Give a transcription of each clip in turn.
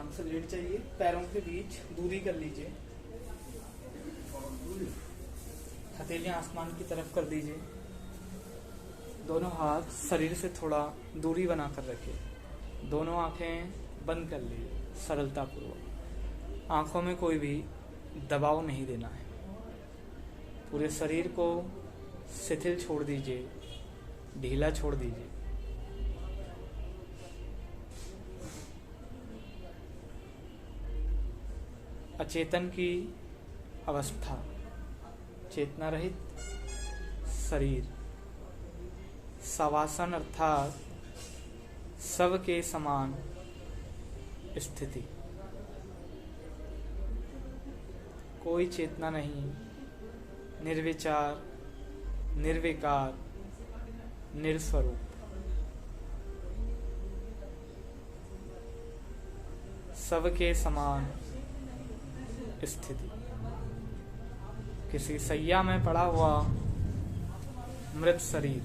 आराम से लेट जाइए, पैरों के बीच दूरी कर लीजिए, हथेलियां आसमान की तरफ कर दीजिए, दोनों हाथ शरीर से थोड़ा दूरी बनाकर रखिए, दोनों आंखें बंद कर लीजिए सरलतापूर्वक। आंखों में कोई भी दबाव नहीं देना है, पूरे शरीर को शिथिल छोड़ दीजिए, ढीला छोड़ दीजिए। अचेतन की अवस्था, चेतना रहित शरीर, सवासन अर्थात सब के समान स्थिति, कोई चेतना नहीं, निर्विचार, निर्विकार, निस्वरूप। सबके समान स्थिति, किसी सैया में पड़ा हुआ मृत शरीर।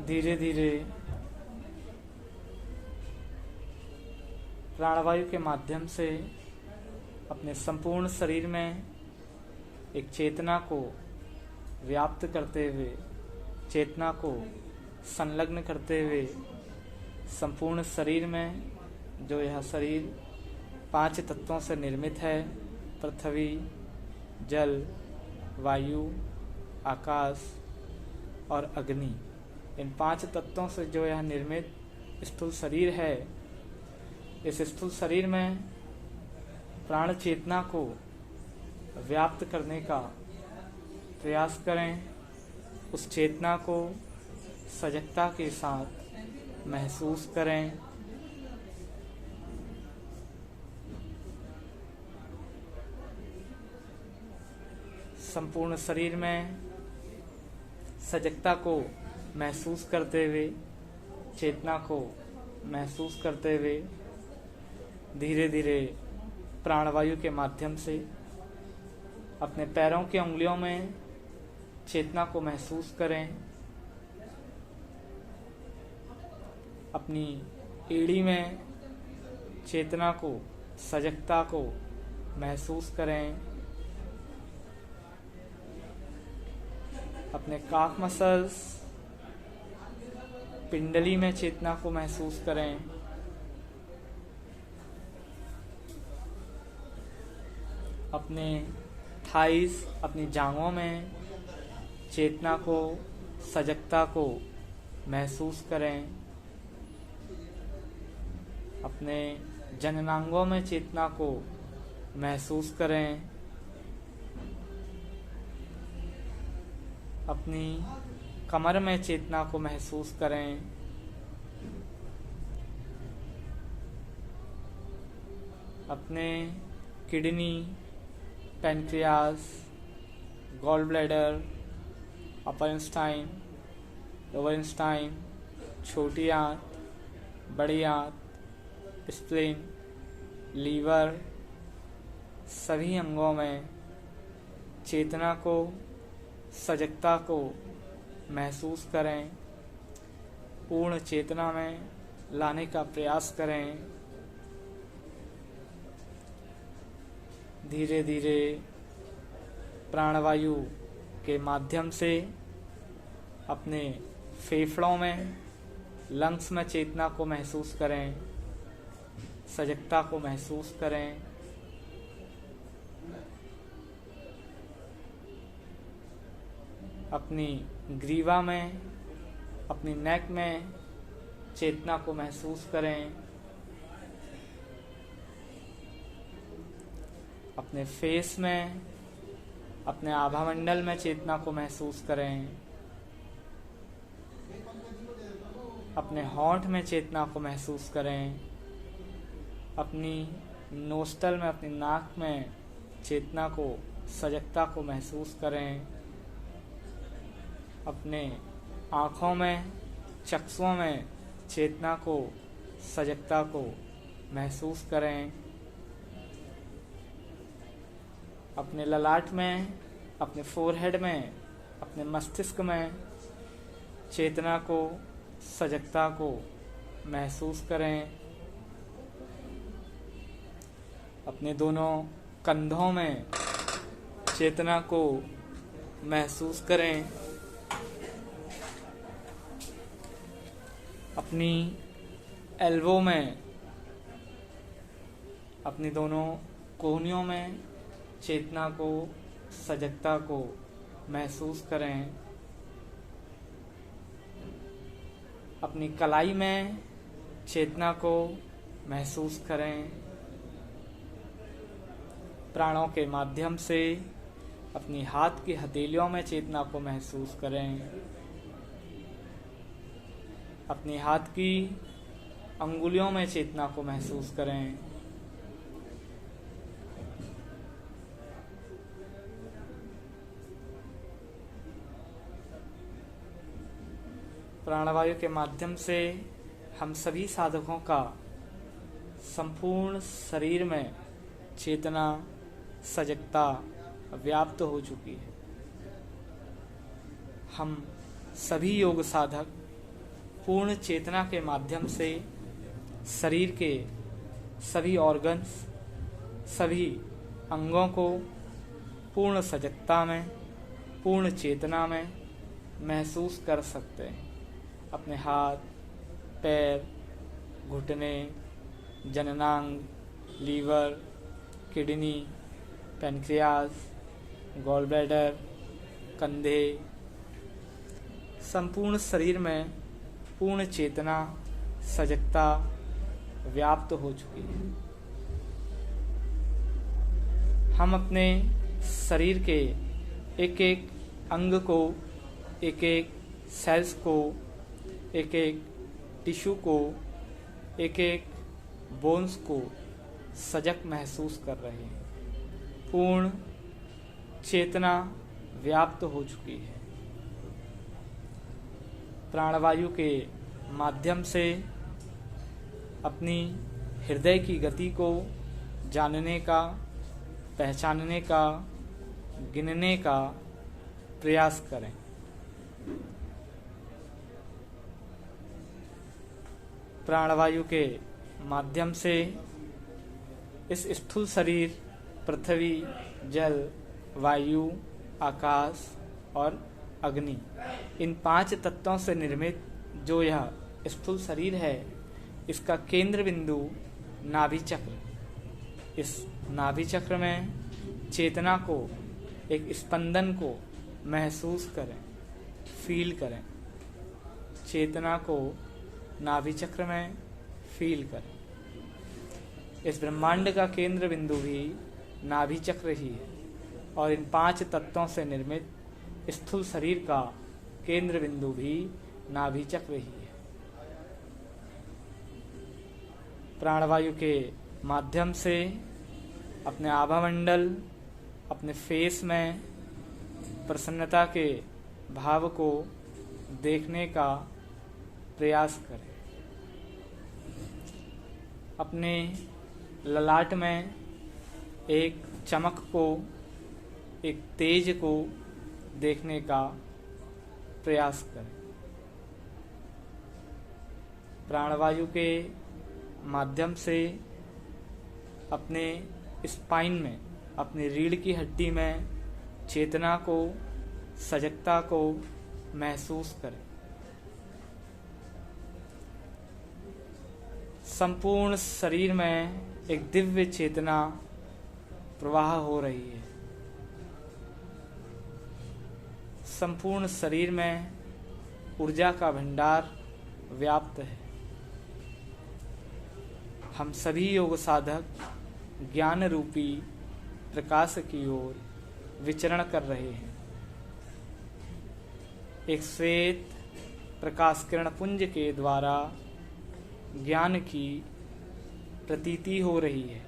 धीरे धीरे प्राणवायु के माध्यम से अपने संपूर्ण शरीर में एक चेतना को व्याप्त करते हुए, चेतना को संलग्न करते हुए संपूर्ण शरीर में, जो यह शरीर 5 तत्वों से निर्मित है, पृथ्वी, जल, वायु, आकाश और अग्नि, इन 5 तत्वों से जो यह निर्मित स्थूल शरीर है, इस स्थूल शरीर में प्राण चेतना को व्याप्त करने का प्रयास करें। उस चेतना को सजगता के साथ महसूस करें। संपूर्ण शरीर में सजगता को महसूस करते हुए, चेतना को महसूस करते हुए धीरे धीरे प्राणवायु के माध्यम से अपने पैरों की उंगलियों में चेतना को महसूस करें। अपनी एड़ी में चेतना को, सजगता को महसूस करें। अपने काफ मसल्स, पिंडली में चेतना को महसूस करें। अपने थाइस, अपनी जांघों में चेतना को, सजगता को महसूस करें। अपने जननांगों में चेतना को महसूस करें। अपनी कमर में चेतना को महसूस करें। अपने किडनी, पैंक्रियास, गॉल ब्लैडर, अपर इंस्टाइन, लोअर इंस्टाइन, छोटी आंत, बड़ी आंत, स्प्लीन, लीवर, सभी अंगों में चेतना को, सजगता को महसूस करें। पूर्ण चेतना में लाने का प्रयास करें। धीरे धीरे प्राणवायु के माध्यम से अपने फेफड़ों में, लंग्स में चेतना को महसूस करें, सजगता को महसूस करें। अपनी ग्रीवा में, अपनी नेक में चेतना को महसूस करें। अपने फेस में, अपने आभामंडल में चेतना को महसूस करें। अपने होंठ में चेतना को महसूस करें। अपनी नोस्टल में, अपनी नाक में चेतना को, सजगता को महसूस करें। अपने आँखों में, चक्षुओं में चेतना को, सजगता को महसूस करें। अपने ललाट में, अपने फोरहेड में, अपने मस्तिष्क में चेतना को, सजगता को महसूस करें। अपने दोनों कंधों में चेतना को महसूस करें। अपनी एल्बो में, अपनी दोनों कोहनियों में चेतना को, सजगता को महसूस करें। अपनी कलाई में चेतना को महसूस करें। प्राणों के माध्यम से अपनी हाथ की हथेलियों में चेतना को महसूस करें। अपनी हाथ की अंगुलियों में चेतना को महसूस करें। प्राणवायु के माध्यम से हम सभी साधकों का संपूर्ण शरीर में चेतना, सजगता व्याप्त हो चुकी है। हम सभी योग साधक पूर्ण चेतना के माध्यम से शरीर के सभी ऑर्गन्स, सभी अंगों को पूर्ण सजगता में, पूर्ण चेतना में महसूस कर सकते हैं। अपने हाथ, पैर, घुटने, जननांग, liver, kidney, pancreas, gall bladder, कंधे, संपूर्ण शरीर में पूर्ण चेतना, सजगता व्याप्त हो चुकी है। हम अपने शरीर के एक एक अंग को, एक एक सेल्स को, एक एक टिश्यू को, एक एक बोन्स को सजग महसूस कर रहे हैं। पूर्ण चेतना व्याप्त हो चुकी है। प्राणवायु के माध्यम से अपनी हृदय की गति को जानने का, पहचानने का, गिनने का प्रयास करें। प्राणवायु के माध्यम से इस स्थूल शरीर, पृथ्वी, जल, वायु, आकाश और अग्नि, इन 5 तत्वों से निर्मित जो यह स्थूल शरीर है, इसका केंद्र बिंदु नाभि चक्र। इस नाभि चक्र में चेतना को, एक स्पंदन को महसूस करें, फील करें। चेतना को नाभि चक्र में फील करें। इस ब्रह्मांड का केंद्र बिंदु भी नाभि चक्र ही है और इन 5 तत्वों से निर्मित स्थूल शरीर का केंद्र बिंदु भी नाभि चक्र ही है। प्राणवायु के माध्यम से अपने आभामंडल, अपने फेस में प्रसन्नता के भाव को देखने का प्रयास करें। अपने ललाट में एक चमक को, एक तेज को देखने का प्रयास करें। प्राणवायु के माध्यम से अपने स्पाइन में, अपनी रीढ़ की हड्डी में चेतना को, सजगता को महसूस करें। संपूर्ण शरीर में एक दिव्य चेतना प्रवाह हो रही है। संपूर्ण शरीर में ऊर्जा का भंडार व्याप्त है। हम सभी योग साधक ज्ञान रूपी प्रकाश की ओर विचरण कर रहे हैं। एक श्वेत प्रकाश किरण पुंज के द्वारा ज्ञान की प्रतीति हो रही है।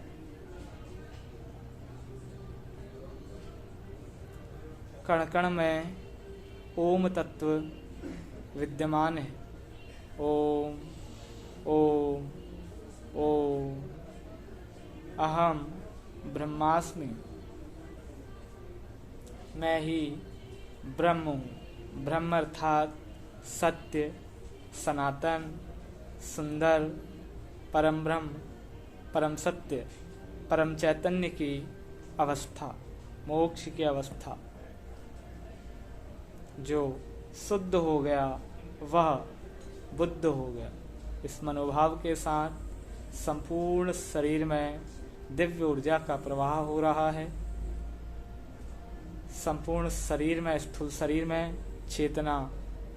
कण कण में ओम तत्व विद्यमान है। ओम ओम ओम। अहम ब्रह्मास्मि। मैं ही ब्रह्म हूँ। ब्रह्म अर्थात सत्य, सनातन, सुंदर, परम ब्रह्म, परम सत्य, परम चैतन्य की अवस्था, मोक्ष की अवस्था। जो शुद्ध हो गया वह बुद्ध हो गया। इस मनोभाव के साथ संपूर्ण शरीर में दिव्य ऊर्जा का प्रवाह हो रहा है। संपूर्ण शरीर में, स्थूल शरीर में चेतना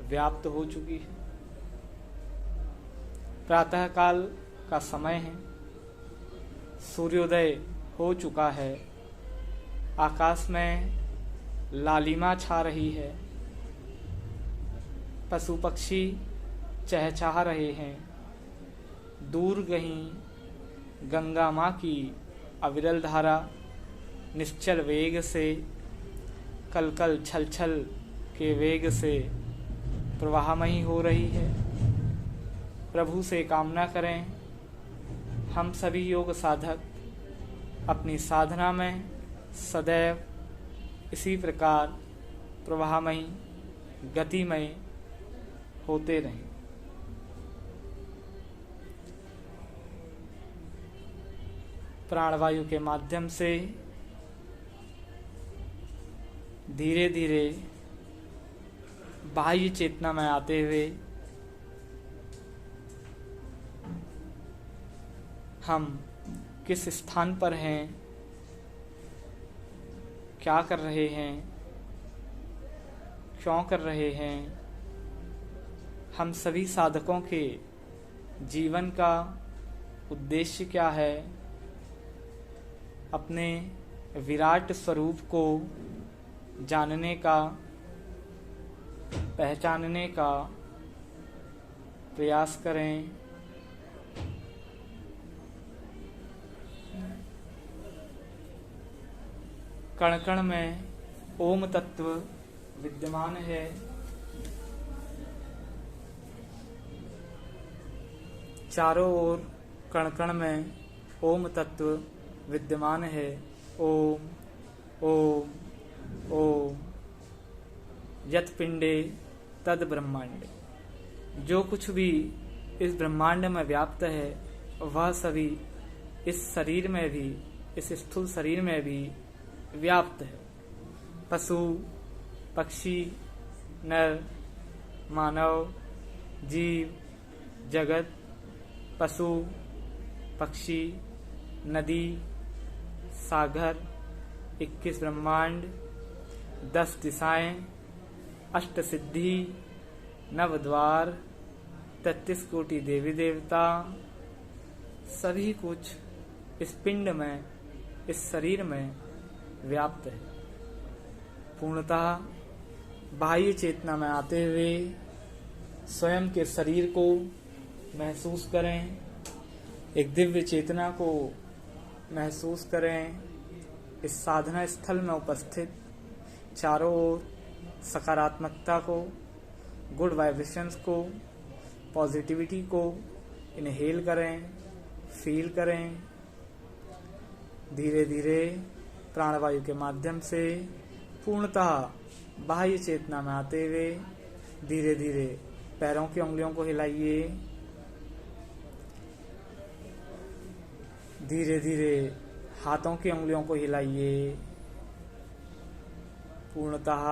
व्याप्त हो चुकी है। प्रातः काल का समय है, सूर्योदय हो चुका है, आकाश में लालिमा छा रही है, पशु पक्षी चहचहा रहे हैं। दूर कहीं गंगा माँ की अविरल धारा निश्चल वेग से, कलकल छल छल के वेग से प्रवाहमयी हो रही है। प्रभु से कामना करें हम सभी योग साधक अपनी साधना में सदैव इसी प्रकार प्रवाहमयी, गतिमय होते रहें। प्राणवायु के माध्यम से धीरे धीरे बाह्य चेतना में आते हुए हम किस स्थान पर हैं, क्या कर रहे हैं, क्यों कर रहे हैं, हम सभी साधकों के जीवन का उद्देश्य क्या है, अपने विराट स्वरूप को जानने का, पहचानने का प्रयास करें। कण कण में ओम तत्व विद्यमान है। चारों ओर कण कण में ओम तत्व विद्यमान है। ओम ओम ओम। यत् पिंडे तद ब्रह्मांड। जो कुछ भी इस ब्रह्मांड में व्याप्त है वह सभी इस शरीर में भी, इस स्थूल शरीर में भी व्याप्त है। पशु पक्षी, नर मानव, जीव जगत, पशु पक्षी, नदी, सागर, 21 ब्रह्मांड, 10 दिशाएं, 8 सिद्धि, 9 द्वार, 33 कोटि देवी देवता, सभी कुछ इस पिंड में, इस शरीर में व्याप्त है। पूर्णतः बाह्य चेतना में आते हुए स्वयं के शरीर को महसूस करें, एक दिव्य चेतना को महसूस करें। इस साधना स्थल में उपस्थित चारों ओर सकारात्मकता को, गुड वाइब्रेशंस को, पॉजिटिविटी को इनहेल करें, फील करें। धीरे धीरे प्राणवायु के माध्यम से पूर्णतः बाह्य चेतना में आते हुए धीरे धीरे पैरों की उंगलियों को हिलाइए। धीरे धीरे हाथों की उंगलियों को हिलाइए। पूर्णतः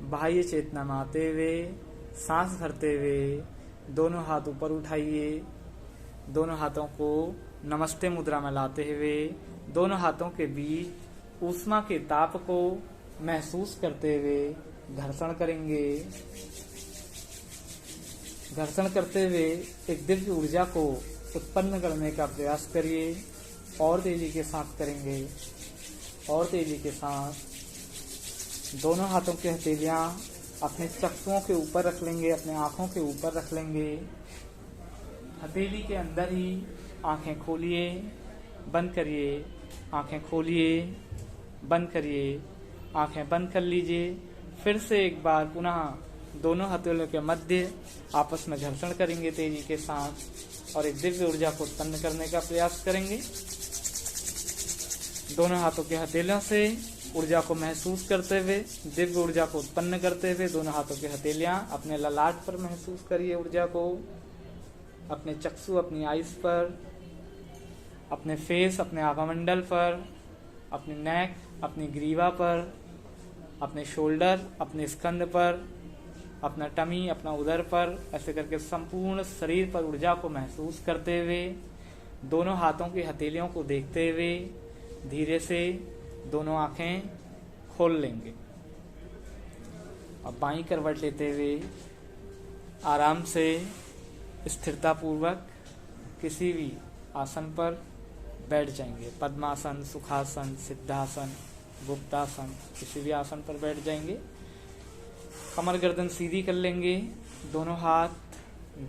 बाह्य चेतना में आते हुए सांस भरते हुए दोनों हाथ ऊपर उठाइए। दोनों हाथों को नमस्ते मुद्रा में लाते हुए दोनों हाथों के बीच ऊष्मा के ताप को महसूस करते हुए घर्षण करेंगे। घर्षण करते हुए एक दिव्य ऊर्जा को उत्पन्न करने का प्रयास करिए। और तेजी के साथ करेंगे, और तेजी के साथ। दोनों हाथों की हथेलियां अपने चक्षुओं के ऊपर रख लेंगे, अपने आंखों के ऊपर रख लेंगे। हथेली के अंदर ही आंखें खोलिए, बंद करिए, आंखें खोलिए, बंद करिए, आंखें बंद कर लीजिए। फिर से एक बार पुनः दोनों हथेलियों के मध्य आपस में घर्षण करेंगे तेजी के साथ और एक दिव्य ऊर्जा को उत्पन्न करने का प्रयास करेंगे। दोनों हाथों के हथेलियों से ऊर्जा को महसूस करते हुए, दिव्य ऊर्जा को उत्पन्न करते हुए दोनों हाथों की हथेलियां अपने ललाट पर महसूस करिए ऊर्जा को, अपने चक्षु, अपनी आइस पर, अपने फेस, अपने आभामंडल पर, अपनी नेक, अपनी ग्रीवा पर, अपने शोल्डर, अपने स्कंद पर, अपना टमी, अपना उदर पर, ऐसे करके संपूर्ण शरीर पर ऊर्जा को महसूस करते हुए दोनों हाथों की हथेलियों को देखते हुए धीरे से दोनों आंखें खोल लेंगे। अब बाईं करवट लेते हुए आराम से स्थिरता पूर्वक किसी भी आसन पर बैठ जाएंगे। पद्मासन, सुखासन, सिद्धासन, गुप्तासन, किसी भी आसन पर बैठ जाएंगे। कमर गर्दन सीधी कर लेंगे। दोनों हाथ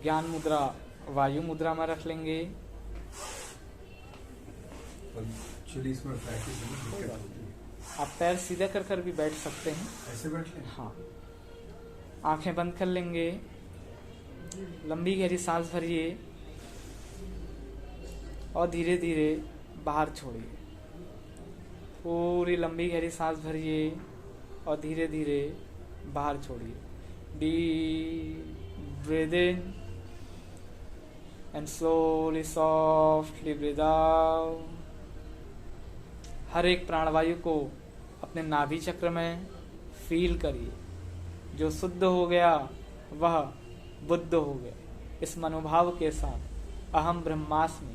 ज्ञान मुद्रा, वायु मुद्रा में रख लेंगे। आप पैर सीधा कर कर भी बैठ सकते हैं, ऐसे बैठ लें। हाँ। आंखें बंद कर लेंगे। लंबी गहरी सांस भरिए और धीरे धीरे बाहर छोड़िए। पूरी लंबी गहरी सांस भरिए और धीरे धीरे बाहर छोड़िए। Deep breathe in and slowly softly breathe out. हर एक प्राणवायु को अपने नाभि चक्र में फील करिए। जो शुद्ध हो गया वह बुद्ध हो गया। इस मनोभाव के साथ अहम ब्रह्मास्मि,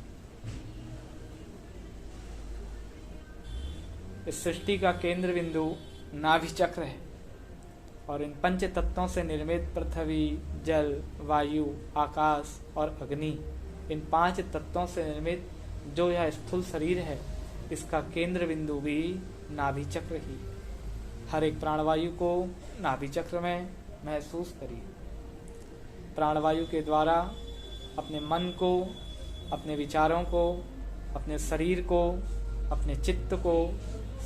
इस सृष्टि का केंद्र बिंदु नाभि चक्र है और इन पंच तत्वों से निर्मित पृथ्वी, जल, वायु, आकाश और अग्नि, इन 5 तत्वों से निर्मित जो यह स्थूल शरीर है, इसका केंद्र बिंदु भी नाभि चक्र ही। हर एक प्राणवायु को नाभि चक्र में महसूस करिए। प्राणवायु के द्वारा अपने मन को, अपने विचारों को, अपने शरीर को, अपने चित्त को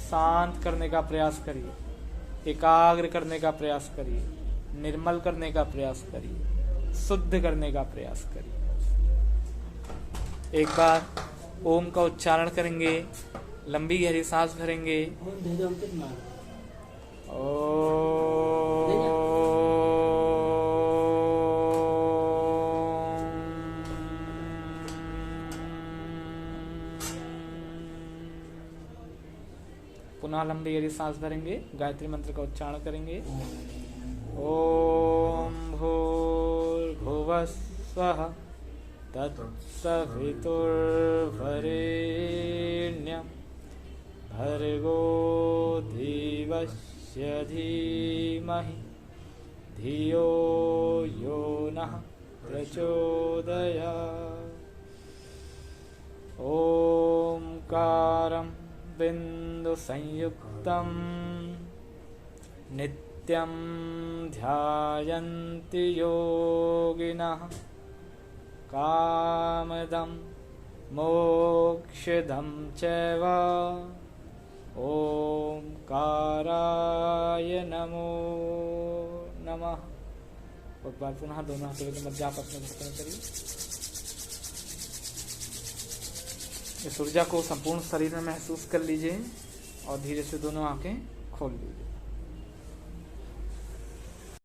शांत करने का प्रयास करिए, एकाग्र करने का प्रयास करिए, निर्मल करने का प्रयास करिए, शुद्ध करने का प्रयास करिए। एक बार ओम का उच्चारण करेंगे, लंबी गहरी सांस भरेंगे। पुनः लंबी गहरी सांस भरेंगे, गायत्री मंत्र का उच्चारण करेंगे। ओम भूर्भुवः स्वः तत्सवितुर्वरेण्यं भर्गो देवस्य धीमहि धियो यो नः प्रचोदयात्। ओंकारं बिंदु संयुक्तं नित्यं ध्यायन्ति योगिनः कामदं मोक्षदं चैव। ओंकाराय नमो नमः। एक बार पुनः दोनों हाथों के मध्य आपस में घटना करिए। इस ऊर्जा को संपूर्ण शरीर में महसूस कर लीजिए और धीरे से दोनों आंखें खोल लीजिए।